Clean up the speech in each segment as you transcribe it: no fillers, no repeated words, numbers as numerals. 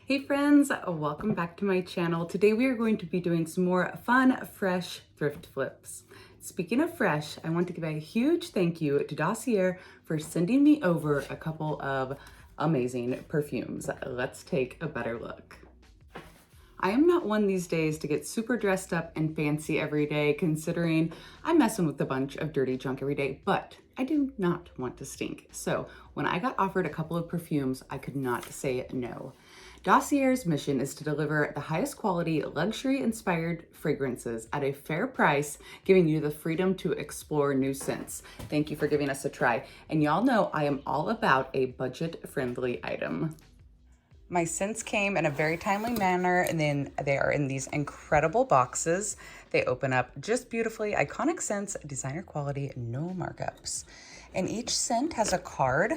Hey friends, welcome back to my channel. Today we are going to be doing some more fun, fresh thrift flips. Speaking of fresh, I want to give a huge thank you to Dossier for sending me over a couple of amazing perfumes. Let's take a better look. I am not one these days to get super dressed up and fancy every day, considering I'm messing with a bunch of dirty junk every day, but I do not want to stink. So when I got offered a couple of perfumes, I could not say no. Dossier's mission is to deliver the highest quality, luxury-inspired fragrances at a fair price, giving you the freedom to explore new scents. Thank you for giving us a try. And y'all know I am all about a budget-friendly item. My scents came in a very timely manner, and then they are in these incredible boxes. They open up just beautifully. Iconic scents, designer quality, no markups. And each scent has a card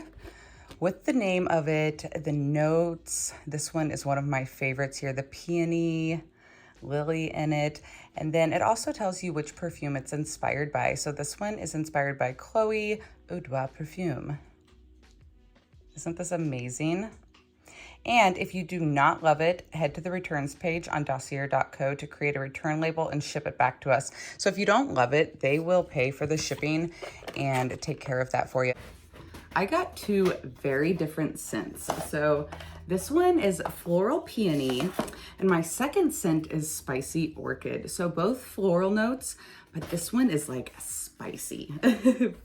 with the name of it, the notes. This one is one of my favorites here, the peony, lily in it. And then it also tells you which perfume it's inspired by. So this one is inspired by Chloe Eau Doux perfume. Isn't this amazing? And if you do not love it, head to the returns page on dossier.co to create a return label and ship it back to us. So if you don't love it, they will pay for the shipping and take care of that for you. I got two very different scents. So this one is Floral Peony, and my second scent is Spicy Orchid. So both floral notes, but this one is like spicy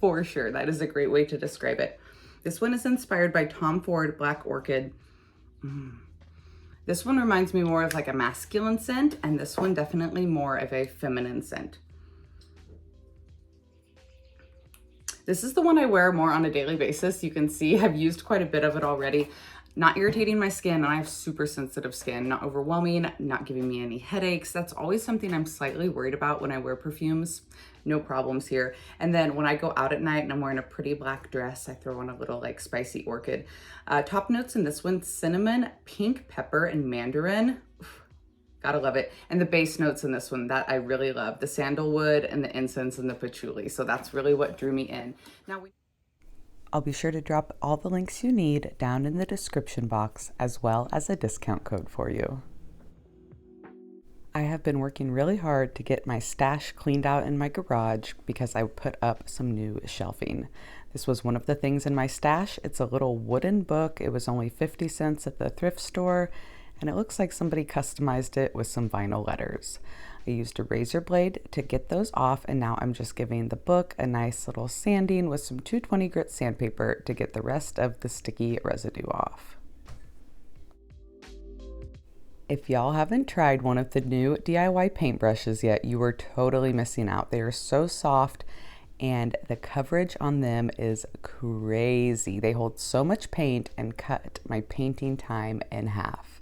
for sure. That is a great way to describe it. This one is inspired by Tom Ford Black Orchid. This one reminds me more of like a masculine scent, and this one definitely more of a feminine scent. This is the one I wear more on a daily basis. You can see I've used quite a bit of it already. Not irritating my skin, and I have super sensitive skin. Not overwhelming, not giving me any headaches. That's always something I'm slightly worried about when I wear perfumes. No problems here. And then when I go out at night and I'm wearing a pretty black dress, I throw on a little like Spicy Orchid. Top notes in this one, cinnamon, pink pepper, and mandarin. Oof, gotta love it. And the base notes in this one that I really love, the sandalwood and the incense and the patchouli. So that's really what drew me in. I'll be sure to drop all the links you need down in the description box, as well as a discount code for you. I have been working really hard to get my stash cleaned out in my garage because I put up some new shelving. This was one of the things in my stash. It's a little wooden book. It was only 50 cents at the thrift store, and it looks like somebody customized it with some vinyl letters. I used a razor blade to get those off, and now I'm just giving the book a nice little sanding with some 220 grit sandpaper to get the rest of the sticky residue off. If y'all haven't tried one of the new DIY paintbrushes yet, you are totally missing out. They are so soft, and the coverage on them is crazy. They hold so much paint and cut my painting time in half.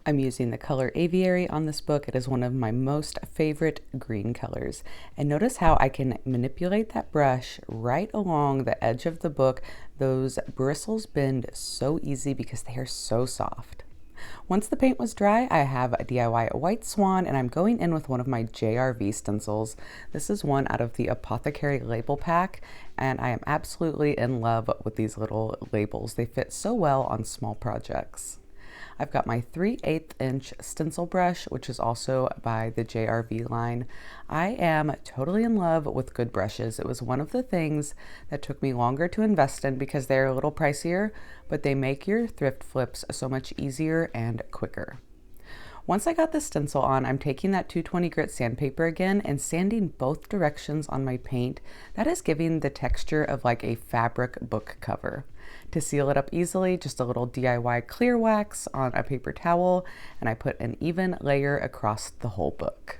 I'm using the color Aviary on this book. It is one of my most favorite green colors. And notice how I can manipulate that brush right along the edge of the book. Those bristles bend so easy because they are so soft. Once the paint was dry, I have a DIY White Swan, and I'm going in with one of my JRV stencils. This is one out of the Apothecary label pack, and I am absolutely in love with these little labels. They fit so well on small projects. I've got my 3/8 inch stencil brush, which is also by the JRV line. I am totally in love with good brushes. It was one of the things that took me longer to invest in because they're a little pricier, but they make your thrift flips so much easier and quicker. Once I got the stencil on, I'm taking that 220 grit sandpaper again and sanding both directions on my paint. That is giving the texture of like a fabric book cover. To seal it up easily, just a little DIY clear wax on a paper towel, and I put an even layer across the whole book.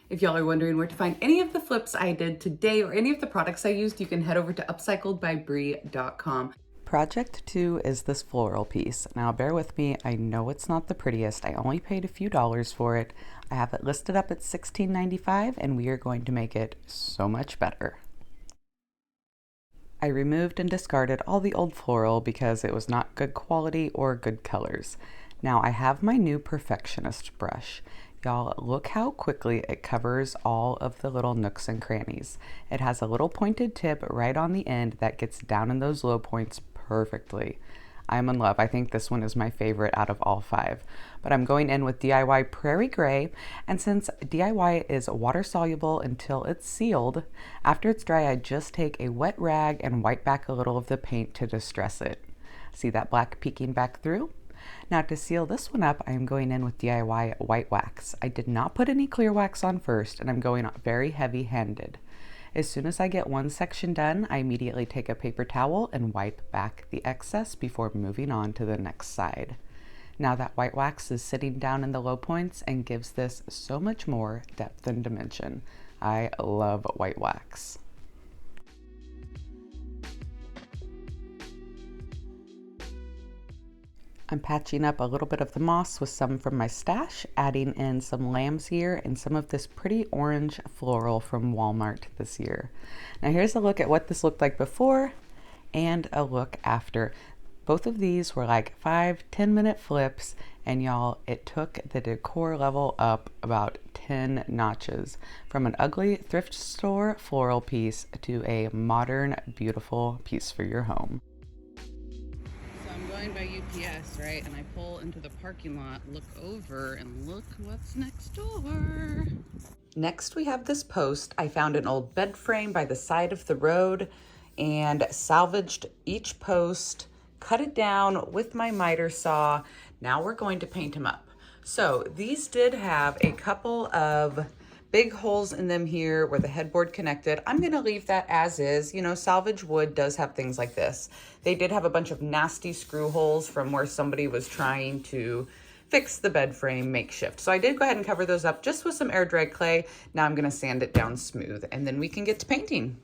If y'all are wondering where to find any of the flips I did today or any of the products I used, you can head over to upcycledbybrie.com. Project 2 is this floral piece. Now bear with me, I know it's not the prettiest. I only paid a few dollars for it. I have it listed up at $16.95, and we are going to make it so much better. I removed and discarded all the old floral because it was not good quality or good colors. Now I have my new Perfectionist brush. Y'all, look how quickly it covers all of the little nooks and crannies. It has a little pointed tip right on the end that gets down in those low points perfectly. I'm in love. I think this one is my favorite out of all 5. But I'm going in with DIY Prairie Gray, and since DIY is water soluble until it's sealed, after it's dry I just take a wet rag and wipe back a little of the paint to distress it. See that black peeking back through? Now to seal this one up, I am going in with DIY white wax. I did not put any clear wax on first, and I'm going very heavy-handed. As soon as I get one section done, I immediately take a paper towel and wipe back the excess before moving on to the next side. Now that white wax is sitting down in the low points and gives this so much more depth and dimension. I love white wax. I'm patching up a little bit of the moss with some from my stash, adding in some lamb's ear and some of this pretty orange floral from Walmart this year. Now here's a look at what this looked like before and a look after. Both of these were like 5-10 minute flips, and y'all, it took the decor level up about 10 notches. From an ugly thrift store floral piece to a modern, beautiful piece for your home. By UPS, right? And I pull into the parking lot, look over, and look what's next door. Next we have this post. I found an old bed frame by the side of the road and salvaged each post, cut it down with my miter saw. Now we're going to paint them up. So these did have a couple of big holes in them here where the headboard connected. I'm gonna leave that as is. You know, salvage wood does have things like this. They did have a bunch of nasty screw holes from where somebody was trying to fix the bed frame makeshift. So I did go ahead and cover those up just with some air dry clay. Now I'm gonna sand it down smooth and then we can get to painting.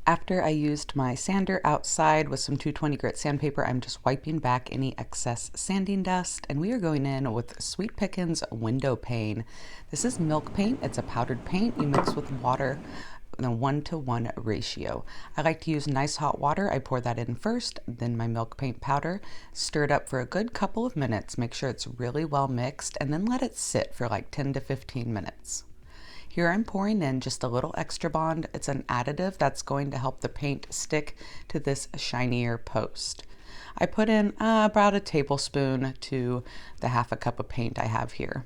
After I used my sander outside with some 220 grit sandpaper, I'm just wiping back any excess sanding dust, and we are going in with Sweet Pickens window pane. This is milk paint. It's a powdered paint you mix with water in a 1-to-1 ratio. I like to use nice hot water. I pour that in first, then my milk paint powder, stir it up for a good couple of minutes, make sure it's really well mixed, and then let it sit for like 10 to 15 minutes. Here I'm pouring in just a little extra bond. It's an additive that's going to help the paint stick to this shinier post. I put in about a tablespoon to the half a cup of paint I have here.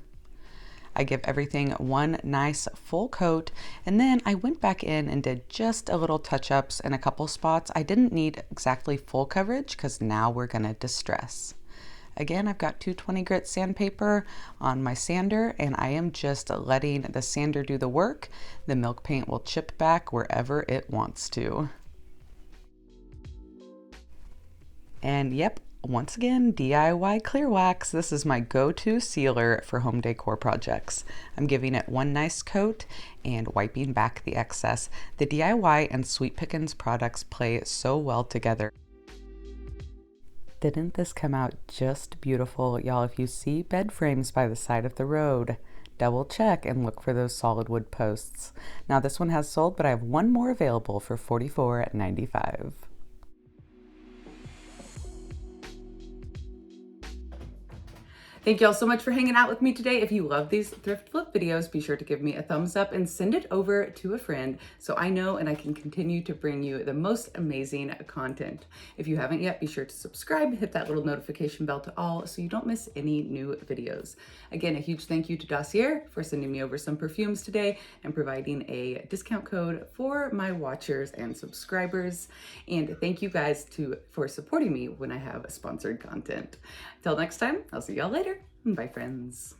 I give everything one nice full coat, and then I went back in and did just a little touch-ups in a couple spots. I didn't need exactly full coverage because now we're gonna distress. Again, I've got 220 grit sandpaper on my sander, and I am just letting the sander do the work. The milk paint will chip back wherever it wants to. And yep, once again, DIY clear wax. This is my go-to sealer for home decor projects. I'm giving it one nice coat and wiping back the excess. The DIY and Sweet Pickens products play so well together. Didn't this come out just beautiful? Y'all, if you see bed frames by the side of the road, double check and look for those solid wood posts. Now this one has sold, but I have one more available for $44.95. Thank you all so much for hanging out with me today. If you love these thrift flip videos, be sure to give me a thumbs up and send it over to a friend so I know and I can continue to bring you the most amazing content. If you haven't yet, be sure to subscribe, hit that little notification bell to all so you don't miss any new videos. Again, a huge thank you to Dossier for sending me over some perfumes today and providing a discount code for my watchers and subscribers. And thank you guys for supporting me when I have sponsored content. Till next time, I'll see y'all later. Bye, friends.